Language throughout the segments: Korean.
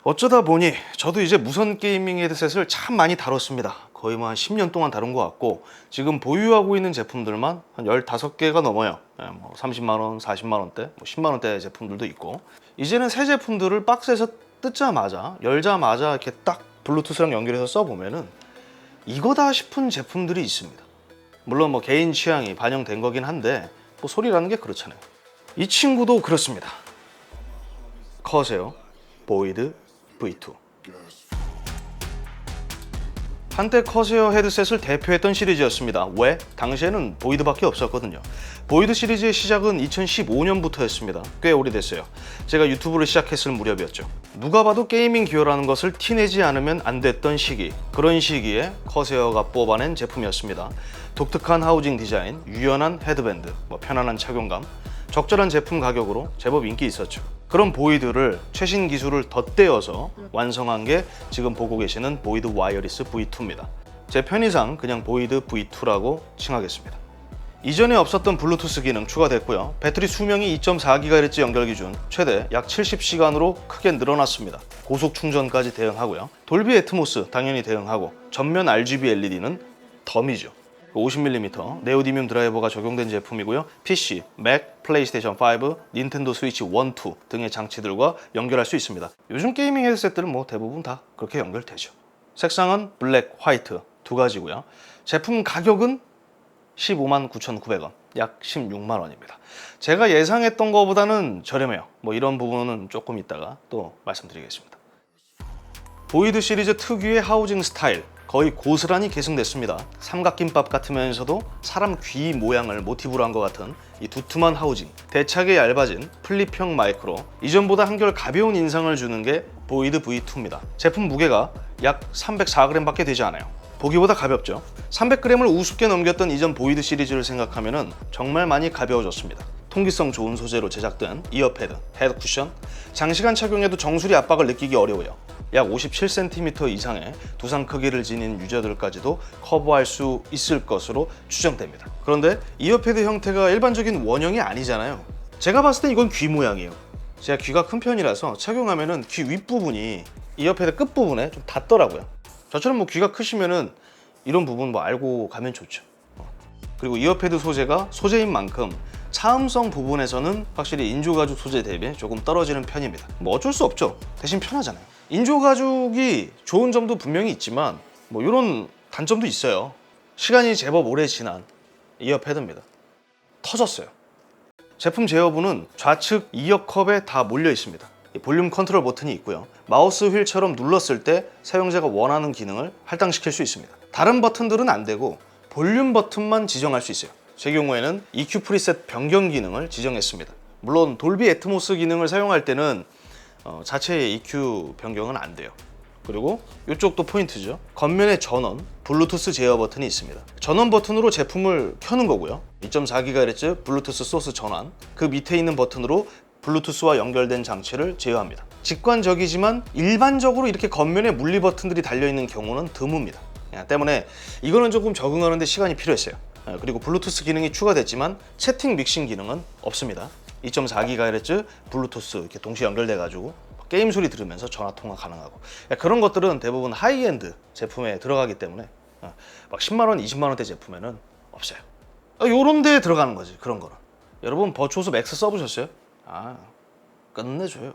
어쩌다 보니 저도 이제 무선 게이밍 헤드셋을 참 많이 다뤘습니다. 거의 뭐 한 10년 동안 다룬 것 같고, 지금 보유하고 있는 제품들만 한 15개가 넘어요. 뭐 30만원, 40만원대, 뭐 10만원대 제품들도 있고, 이제는 새 제품들을 박스에서 뜯자마자, 열자마자 이렇게 딱 블루투스랑 연결해서 써보면은 이거다 싶은 제품들이 있습니다. 물론 뭐 개인 취향이 반영된 거긴 한데, 뭐 소리라는 게 그렇잖아요. 이 친구도 그렇습니다. 커세어 보이드 V2. 한때 커세어 헤드셋을 대표했던 시리즈였습니다. 왜? 당시에는 보이드밖에 없었거든요. 보이드 시리즈의 시작은 2015년부터였습니다. 꽤 오래됐어요. 제가 유튜브를 시작했을 무렵이었죠. 누가 봐도 게이밍 기어라는 것을 티내지 않으면 안 됐던 시기, 그런 시기에 커세어가 뽑아낸 제품이었습니다. 독특한 하우징 디자인, 유연한 헤드밴드, 편안한 착용감, 적절한 제품 가격으로 제법 인기 있었죠. 그런 보이드를 최신 기술을 덧대어서 완성한 게 지금 보고 계시는 보이드 와이어리스 V2입니다. 제 편의상 그냥 보이드 V2라고 칭하겠습니다. 이전에 없었던 블루투스 기능 추가됐고요. 배터리 수명이 2.4GHz 연결 기준 최대 약 70시간으로 크게 늘어났습니다. 고속 충전까지 대응하고요. 돌비 애트모스 당연히 대응하고, 전면 RGB LED는 덤이죠. 50mm 네오디뮴 드라이버가 적용된 제품이고요. PC, 맥, 플레이스테이션 5, 닌텐도 스위치 1, 2 등의 장치들과 연결할 수 있습니다. 요즘 게이밍 헤드셋들은 뭐 대부분 다 그렇게 연결되죠. 색상은 블랙, 화이트 두 가지고요. 제품 가격은 159,900원, 약 16만원입니다. 제가 예상했던 것보다는 저렴해요. 뭐 이런 부분은 조금 이따가 또 말씀드리겠습니다. 보이드 시리즈 특유의 하우징 스타일, 거의 고스란히 계승됐습니다. 삼각김밥 같으면서도 사람 귀 모양을 모티브로 한 것 같은 이 두툼한 하우징, 대차게 얇아진 플립형 마이크로 이전보다 한결 가벼운 인상을 주는 게 보이드 V2입니다. 제품 무게가 약 304g 밖에 되지 않아요. 보기보다 가볍죠. 300g을 우습게 넘겼던 이전 보이드 시리즈를 생각하면 정말 많이 가벼워졌습니다. 통기성 좋은 소재로 제작된 이어패드, 헤드 쿠션, 장시간 착용해도 정수리 압박을 느끼기 어려워요. 약 57cm 이상의 두상 크기를 지닌 유저들까지도 커버할 수 있을 것으로 추정됩니다. 그런데 이어패드 형태가 일반적인 원형이 아니잖아요. 제가 봤을 땐 이건 귀 모양이에요. 제가 귀가 큰 편이라서 착용하면은 귀 윗부분이 이어패드 끝부분에 좀 닿더라고요. 저처럼 뭐 귀가 크시면은 이런 부분 뭐 알고 가면 좋죠. 그리고 이어패드 소재가 소재인 만큼 차음성 부분에서는 확실히 인조가죽 소재 대비 조금 떨어지는 편입니다. 뭐 어쩔 수 없죠. 대신 편하잖아요. 인조가죽이 좋은 점도 분명히 있지만 뭐 이런 단점도 있어요. 시간이 제법 오래 지난 이어패드입니다. 터졌어요. 제품 제어부는 좌측 이어컵에 다 몰려 있습니다. 볼륨 컨트롤 버튼이 있고요. 마우스 휠처럼 눌렀을 때 사용자가 원하는 기능을 할당시킬 수 있습니다. 다른 버튼들은 안 되고 볼륨 버튼만 지정할 수 있어요. 제 경우에는 EQ 프리셋 변경 기능을 지정했습니다. 물론 돌비 애트모스 기능을 사용할 때는 자체의 EQ 변경은 안 돼요. 그리고 이쪽도 포인트죠. 겉면에 전원, 블루투스 제어 버튼이 있습니다. 전원 버튼으로 제품을 켜는 거고요. 2.4GHz 블루투스 소스 전환, 그 밑에 있는 버튼으로 블루투스와 연결된 장치를 제어합니다. 직관적이지만 일반적으로 이렇게 겉면에 물리 버튼들이 달려있는 경우는 드뭅니다. 때문에 이거는 조금 적응하는데 시간이 필요했어요. 그리고 블루투스 기능이 추가됐지만 채팅 믹싱 기능은 없습니다. 2.4GHz 블루투스 이렇게 동시에 연결돼 가지고 게임 소리 들으면서 전화 통화 가능하고, 그런 것들은 대부분 하이엔드 제품에 들어가기 때문에 막 10만원, 20만원대 제품에는 없어요. 요런 데에 들어가는 거지. 그런 거는 여러분 버추어스 맥스 써보셨어요? 끝내줘요.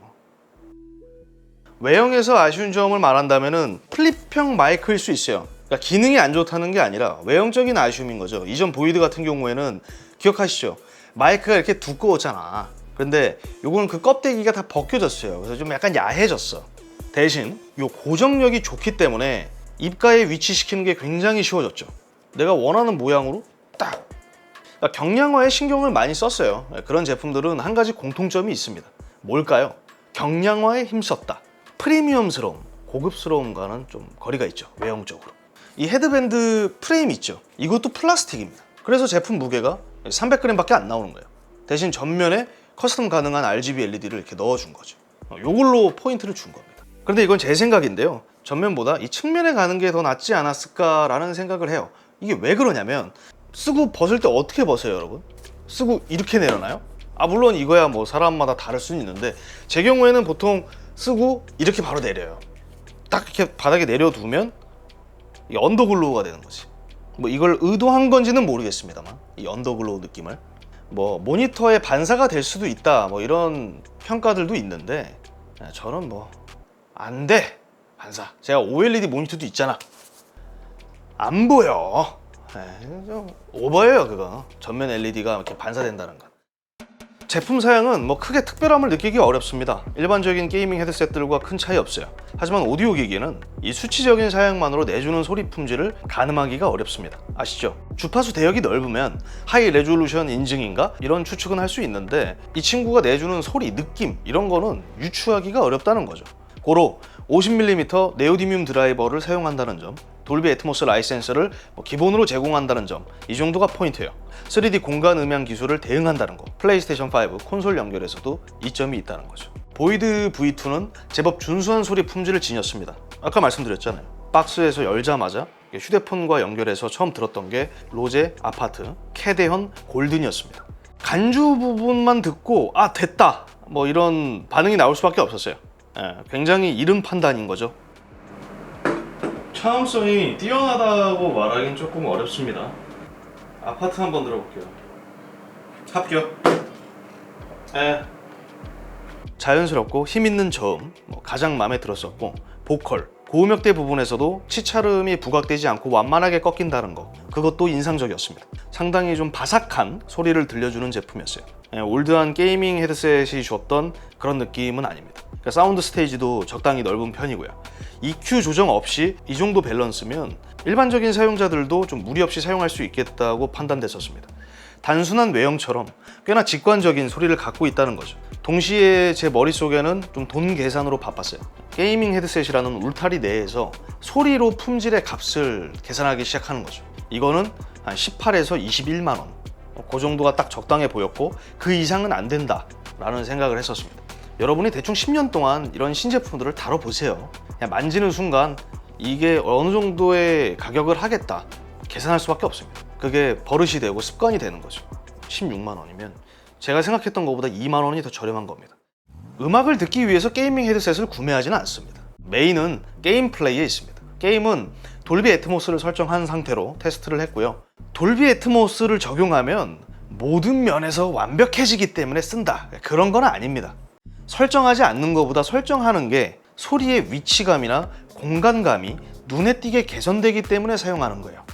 외형에서 아쉬운 점을 말한다면은 플립형 마이크일 수 있어요. 그러니까 기능이 안 좋다는 게 아니라 외형적인 아쉬움인 거죠. 이전 보이드 같은 경우에는 기억하시죠? 마이크가 이렇게 두꺼웠잖아. 근데 요거는 그 껍데기가 다 벗겨졌어요. 그래서 좀 약간 야해졌어. 대신 요 고정력이 좋기 때문에 입가에 위치시키는 게 굉장히 쉬워졌죠. 내가 원하는 모양으로 딱. 그러니까 경량화에 신경을 많이 썼어요. 그런 제품들은 한 가지 공통점이 있습니다. 뭘까요? 경량화에 힘썼다. 프리미엄스러움, 고급스러움과는 좀 거리가 있죠. 외형적으로. 이 헤드밴드 프레임 있죠. 이것도 플라스틱입니다. 그래서 제품 무게가 300g밖에 안 나오는 거예요. 대신 전면에 커스텀 가능한 RGB LED를 이렇게 넣어준 거죠. 이걸로 포인트를 준 겁니다. 그런데 이건 제 생각인데요. 전면보다 이 측면에 가는 게 더 낫지 않았을까라는 생각을 해요. 이게 왜 그러냐면, 쓰고 벗을 때 어떻게 벗어요, 여러분? 쓰고 이렇게 내려놔요? 물론 이거야 뭐 사람마다 다를 수는 있는데, 제 경우에는 보통 쓰고 이렇게 바로 내려요. 딱 이렇게 바닥에 내려두면 이 언더글로우가 되는 거지. 뭐 이걸 의도한 건지는 모르겠습니다만 이 언더글로우 느낌을 뭐 모니터에 반사가 될 수도 있다 뭐 이런 평가들도 있는데 저는 뭐 안 돼. 반사. 제가 OLED 모니터도 있잖아. 안 보여. 좀 오버예요 그거. 전면 LED가 이렇게 반사된다는 건. 제품 사양은 뭐 크게 특별함을 느끼기 어렵습니다. 일반적인 게이밍 헤드셋들과 큰 차이 없어요. 하지만 오디오 기기는 이 수치적인 사양만으로 내주는 소리 품질을 가늠하기가 어렵습니다. 아시죠? 주파수 대역이 넓으면 하이 레졸루션 인증인가? 이런 추측은 할 수 있는데 이 친구가 내주는 소리, 느낌 이런 거는 유추하기가 어렵다는 거죠. 고로 50mm 네오디뮴 드라이버를 사용한다는 점, 돌비 애트모스 라이센스를 기본으로 제공한다는 점, 이 정도가 포인트예요. 3D 공간 음향 기술을 대응한다는 거, 플레이스테이션 5 콘솔 연결에서도 이점이 있다는 거죠. 보이드 V2는 제법 준수한 소리 품질을 지녔습니다. 아까 말씀드렸잖아요. 박스에서 열자마자 휴대폰과 연결해서 처음 들었던 게 로제 아파트 캐데현 골든이었습니다. 간주 부분만 듣고 아 됐다 뭐 이런 반응이 나올 수밖에 없었어요. 굉장히 이른 판단인 거죠. 차음성이 뛰어나다고 말하긴 조금 어렵습니다. 아파트 한번 들어볼게요. 합격. 자연스럽고 힘있는 저음 가장 마음에 들었었고, 보컬 고음역대 부분에서도 치차름이 부각되지 않고 완만하게 꺾인다는 거, 그것도 인상적이었습니다. 상당히 좀 바삭한 소리를 들려주는 제품이었어요. 올드한 게이밍 헤드셋이 줬던 그런 느낌은 아닙니다. 그러니까 사운드 스테이지도 적당히 넓은 편이고요. EQ 조정 없이 이 정도 밸런스면 일반적인 사용자들도 좀 무리 없이 사용할 수 있겠다고 판단됐었습니다. 단순한 외형처럼 꽤나 직관적인 소리를 갖고 있다는 거죠. 동시에 제 머릿속에는 좀 돈 계산으로 바빴어요. 게이밍 헤드셋이라는 울타리 내에서 소리로 품질의 값을 계산하기 시작하는 거죠. 이거는 한 18에서 21만 원. 그 정도가 딱 적당해 보였고 그 이상은 안 된다 라는 생각을 했었습니다. 여러분이 대충 10년 동안 이런 신제품들을 다뤄보세요. 그냥 만지는 순간 이게 어느 정도의 가격을 하겠다 계산할 수밖에 없습니다. 그게 버릇이 되고 습관이 되는 거죠. 16만 원이면 제가 생각했던 것보다 2만 원이 더 저렴한 겁니다. 음악을 듣기 위해서 게이밍 헤드셋을 구매하지는 않습니다. 메인은 게임 플레이에 있습니다. 게임은 돌비 애트모스를 설정한 상태로 테스트를 했고요. 돌비 애트모스를 적용하면 모든 면에서 완벽해지기 때문에 쓴다, 그런 건 아닙니다. 설정하지 않는 것보다 설정하는 게 소리의 위치감이나 공간감이 눈에 띄게 개선되기 때문에 사용하는 거예요.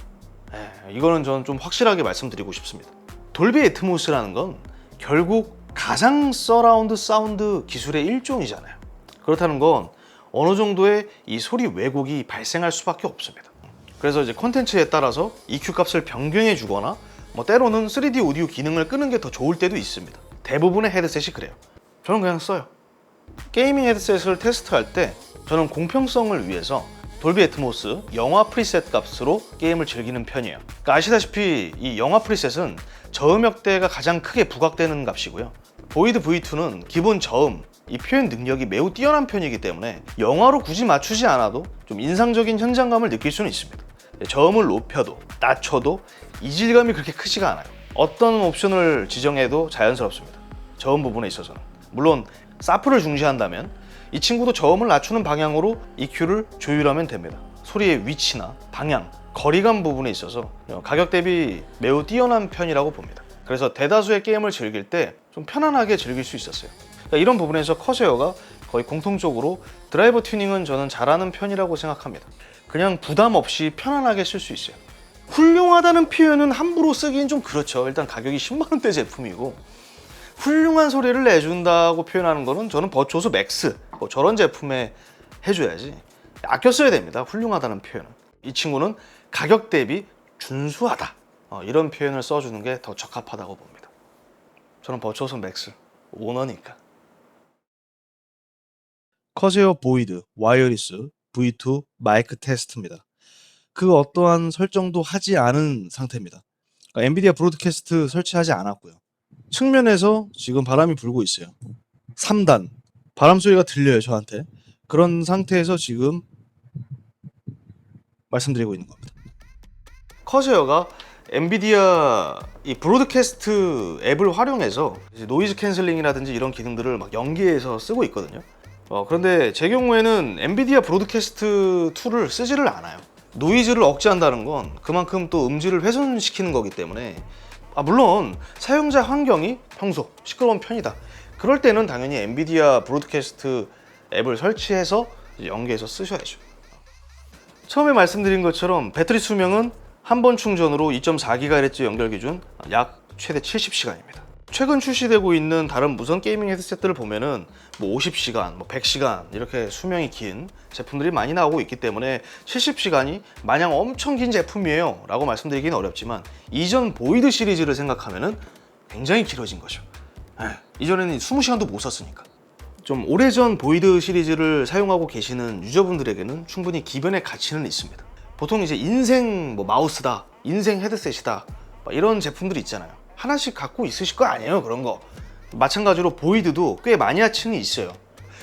이거는 저는 좀 확실하게 말씀드리고 싶습니다. 돌비 애트모스라는 건 결국 가상 서라운드 사운드 기술의 일종이잖아요. 그렇다는 건 어느 정도의 이 소리 왜곡이 발생할 수밖에 없습니다. 그래서 이제 콘텐츠에 따라서 EQ 값을 변경해 주거나 때로는 3D 오디오 기능을 끄는 게 더 좋을 때도 있습니다. 대부분의 헤드셋이 그래요. 저는 그냥 써요. 게이밍 헤드셋을 테스트할 때 저는 공평성을 위해서 돌비 애트모스 영화 프리셋 값으로 게임을 즐기는 편이에요. 그러니까 아시다시피 이 영화 프리셋은 저음역대가 가장 크게 부각되는 값이고요. 보이드 V2는 기본 저음, 이 표현 능력이 매우 뛰어난 편이기 때문에 영화로 굳이 맞추지 않아도 좀 인상적인 현장감을 느낄 수는 있습니다. 저음을 높여도 낮춰도 이질감이 그렇게 크지가 않아요. 어떤 옵션을 지정해도 자연스럽습니다. 저음 부분에 있어서는. 물론 사프를 중시한다면 이 친구도 저음을 낮추는 방향으로 EQ를 조율하면 됩니다. 소리의 위치나 방향, 거리감 부분에 있어서 가격 대비 매우 뛰어난 편이라고 봅니다. 그래서 대다수의 게임을 즐길 때 좀 편안하게 즐길 수 있었어요. 그러니까 이런 부분에서 커세어가 거의 공통적으로 드라이버 튜닝은 저는 잘하는 편이라고 생각합니다. 그냥 부담 없이 편안하게 쓸 수 있어요. 훌륭하다는 표현은 함부로 쓰기엔 좀 그렇죠. 일단 가격이 10만 원대 제품이고 훌륭한 소리를 내준다고 표현하는 거는 저는 버추어스 맥스 저런 제품에 해줘야지. 아껴 써야 됩니다. 훌륭하다는 표현은. 이 친구는 가격 대비 준수하다 이런 표현을 써주는 게 더 적합하다고 봅니다. 저는 버추어스 맥스 오너니까. 커세어 보이드 와이어리스 V2 마이크 테스트입니다. 그 어떠한 설정도 하지 않은 상태입니다. 그러니까 엔비디아 브로드캐스트 설치하지 않았고요. 측면에서 지금 바람이 불고 있어요. 3단 바람 소리가 들려요, 저한테. 그런 상태에서 지금 말씀드리고 있는 겁니다. 커세어가 엔비디아 이 브로드캐스트 앱을 활용해서 이제 노이즈 캔슬링이라든지 이런 기능들을 막 연계해서 쓰고 있거든요. 그런데 제 경우에는 엔비디아 브로드캐스트 툴을 쓰지를 않아요. 노이즈를 억제한다는 건 그만큼 또 음질을 훼손시키는 거기 때문에 물론 사용자 환경이 평소 시끄러운 편이다. 그럴 때는 당연히 엔비디아 브로드캐스트 앱을 설치해서 연계해서 쓰셔야죠. 처음에 말씀드린 것처럼 배터리 수명은 한 번 충전으로 2.4GHz 연결 기준 약 최대 70시간입니다. 최근 출시되고 있는 다른 무선 게이밍 헤드셋들을 보면은 50시간, 100시간 이렇게 수명이 긴 제품들이 많이 나오고 있기 때문에 70시간이 마냥 엄청 긴 제품이에요 라고 말씀드리기는 어렵지만 이전 보이드 시리즈를 생각하면은 굉장히 길어진 거죠. 이전에는 20시간도 못 썼으니까. 좀 오래전 보이드 시리즈를 사용하고 계시는 유저분들에게는 충분히 기변의 가치는 있습니다. 보통 이제 인생 마우스다, 인생 헤드셋이다 이런 제품들이 있잖아요. 하나씩 갖고 있으실 거 아니에요, 그런 거. 마찬가지로 보이드도 꽤 마니아층이 있어요.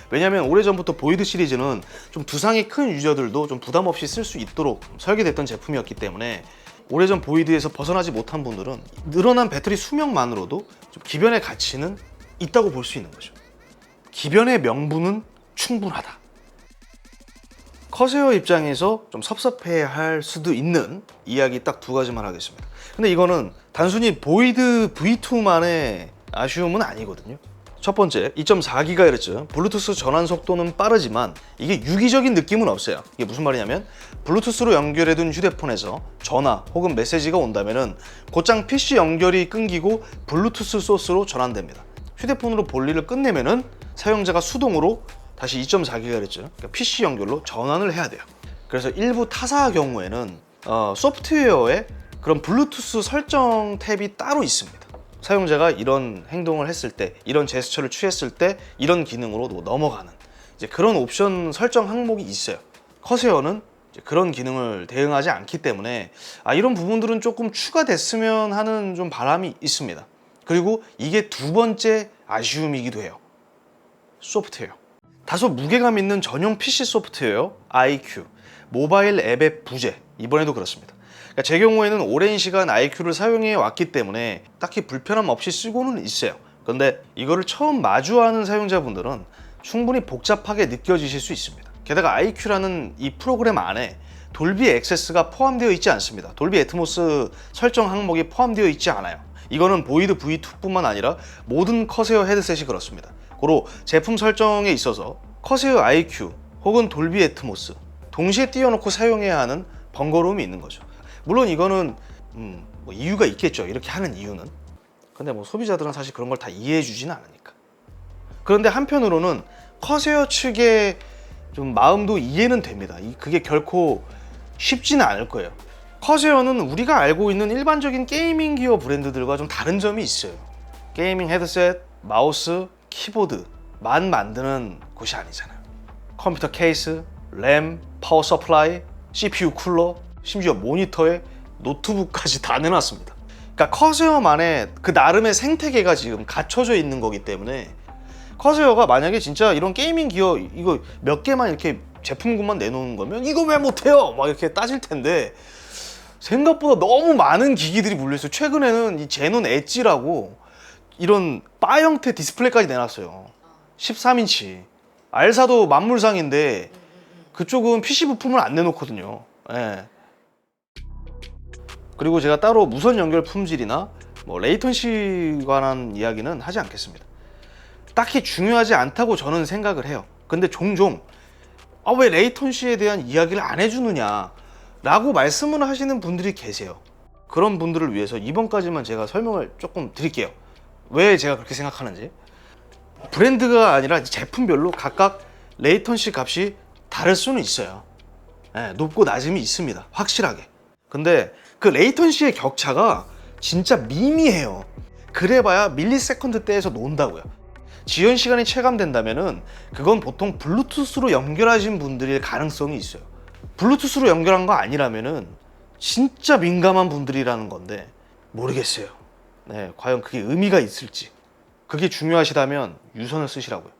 왜냐면 오래전부터 보이드 시리즈는 좀 두상이 큰 유저들도 좀 부담 없이 쓸 수 있도록 설계됐던 제품이었기 때문에 오래전 보이드에서 벗어나지 못한 분들은 늘어난 배터리 수명만으로도 좀 기변의 가치는 있다고 볼 수 있는 거죠. 기변의 명분은 충분하다. 커세어 입장에서 좀 섭섭해할 수도 있는 이야기 딱 두 가지만 하겠습니다. 근데 이거는 단순히 보이드 V2만의 아쉬움은 아니거든요. 첫 번째, 2.4GHz 블루투스 전환 속도는 빠르지만 이게 유기적인 느낌은 없어요. 이게 무슨 말이냐면 블루투스로 연결해둔 휴대폰에서 전화 혹은 메시지가 온다면은 곧장 PC 연결이 끊기고 블루투스 소스로 전환됩니다. 휴대폰으로 볼일을 끝내면은 사용자가 수동으로 다시 2.4GHz 그러니까 PC 연결로 전환을 해야 돼요. 그래서 일부 타사 경우에는 소프트웨어에 그런 블루투스 설정 탭이 따로 있습니다. 사용자가 이런 행동을 했을 때, 이런 제스처를 취했을 때 이런 기능으로 넘어가는 이제 그런 옵션 설정 항목이 있어요. 커세어는 이제 그런 기능을 대응하지 않기 때문에 이런 부분들은 조금 추가됐으면 하는 좀 바람이 있습니다. 그리고 이게 두 번째 아쉬움이기도 해요. 소프트웨어. 다소 무게감 있는 전용 PC 소프트웨어 iQ, 모바일 앱의 부재, 이번에도 그렇습니다. 그러니까 제 경우에는 오랜 시간 iQ를 사용해 왔기 때문에 딱히 불편함 없이 쓰고는 있어요. 그런데 이거를 처음 마주하는 사용자분들은 충분히 복잡하게 느껴지실 수 있습니다. 게다가 iQ라는 이 프로그램 안에 돌비 액세스가 포함되어 있지 않습니다. 돌비 애트모스 설정 항목이 포함되어 있지 않아요. 이거는 보이드 V2뿐만 아니라 모든 커세어 헤드셋이 그렇습니다. 고로 제품 설정에 있어서 커세어 iQ 혹은 돌비 애트모스 동시에 띄워놓고 사용해야 하는 번거로움이 있는 거죠. 물론 이거는 이유가 있겠죠. 이렇게 하는 이유는. 근데 소비자들은 사실 그런 걸 다 이해해 주지는 않으니까. 그런데 한편으로는 커세어 측의 좀 마음도 이해는 됩니다. 그게 결코 쉽지는 않을 거예요. 커세어는 우리가 알고 있는 일반적인 게이밍 기어 브랜드들과 좀 다른 점이 있어요. 게이밍 헤드셋, 마우스, 키보드만 만드는 곳이 아니잖아요. 컴퓨터 케이스, 램, 파워 서플라이, CPU 쿨러, 심지어 모니터에 노트북까지 다 내놨습니다. 그러니까 커세어만의 그 나름의 생태계가 지금 갖춰져 있는 거기 때문에 커세어가 만약에 진짜 이런 게이밍 기어 이거 몇 개만 이렇게 제품군만 내놓는 거면 이거 왜 못해요? 막 이렇게 따질 텐데 생각보다 너무 많은 기기들이 물려있어요. 최근에는 이 제논 엣지라고 이런 바 형태 디스플레이까지 내놨어요. 13인치. 알사도 만물상인데 그쪽은 PC 부품을 안 내놓거든요. 예. 그리고 제가 따로 무선 연결 품질이나 레이턴시 관한 이야기는 하지 않겠습니다. 딱히 중요하지 않다고 저는 생각을 해요. 근데 종종 왜 레이턴시에 대한 이야기를 안 해주느냐 라고 말씀을 하시는 분들이 계세요. 그런 분들을 위해서 이번까지만 제가 설명을 조금 드릴게요. 왜 제가 그렇게 생각하는지. 브랜드가 아니라 제품별로 각각 레이턴시 값이 다를 수는 있어요. 높고 낮음이 있습니다. 확실하게. 근데 그 레이턴시의 격차가 진짜 미미해요. 그래봐야 밀리세컨드대에서 논다고요. 지연 시간이 체감된다면은 그건 보통 블루투스로 연결하신 분들일 가능성이 있어요. 블루투스로 연결한 거 아니라면은 진짜 민감한 분들이라는 건데 모르겠어요. 네, 과연 그게 의미가 있을지. 그게 중요하시다면 유선을 쓰시라고요.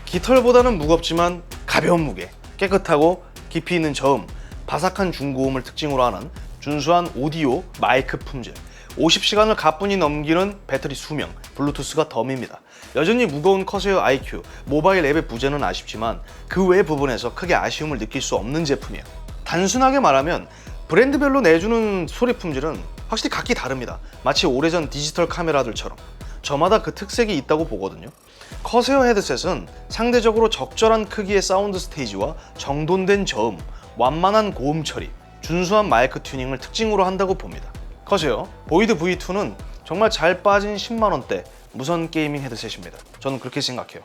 깃털보다는 무겁지만 가벼운 무게, 깨끗하고 깊이 있는 저음, 바삭한 중고음을 특징으로 하는 준수한 오디오 마이크 품질, 50시간을 가뿐히 넘기는 배터리 수명, 블루투스가 덤입니다. 여전히 무거운 커세어 IQ, 모바일 앱의 부재는 아쉽지만 그 외 부분에서 크게 아쉬움을 느낄 수 없는 제품이에요. 단순하게 말하면 브랜드별로 내주는 소리 품질은 확실히 각기 다릅니다. 마치 오래전 디지털 카메라들처럼 저마다 그 특색이 있다고 보거든요. 커세어 헤드셋은 상대적으로 적절한 크기의 사운드 스테이지와 정돈된 저음, 완만한 고음 처리, 준수한 마이크 튜닝을 특징으로 한다고 봅니다. 커세어 보이드 V2는 정말 잘 빠진 10만원대 무선 게이밍 헤드셋입니다. 저는 그렇게 생각해요.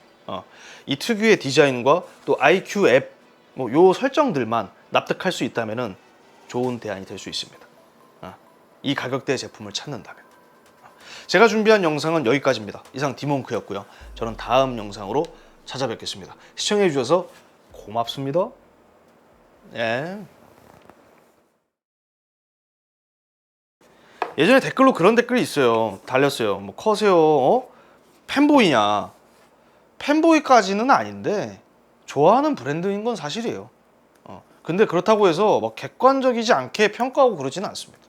이 특유의 디자인과 또 IQ 앱 요 설정들만 납득할 수 있다면 좋은 대안이 될 수 있습니다. 이 가격대의 제품을 찾는다면. 제가 준비한 영상은 여기까지입니다. 이상 디몽크였고요. 저는 다음 영상으로 찾아뵙겠습니다. 시청해주셔서 고맙습니다. 예. 예전에 댓글로 그런 댓글이 있어요. 달렸어요. 뭐 커세어 팬보이냐? 팬보이까지는 아닌데 좋아하는 브랜드인 건 사실이에요. 근데 그렇다고 해서 막 객관적이지 않게 평가하고 그러지는 않습니다.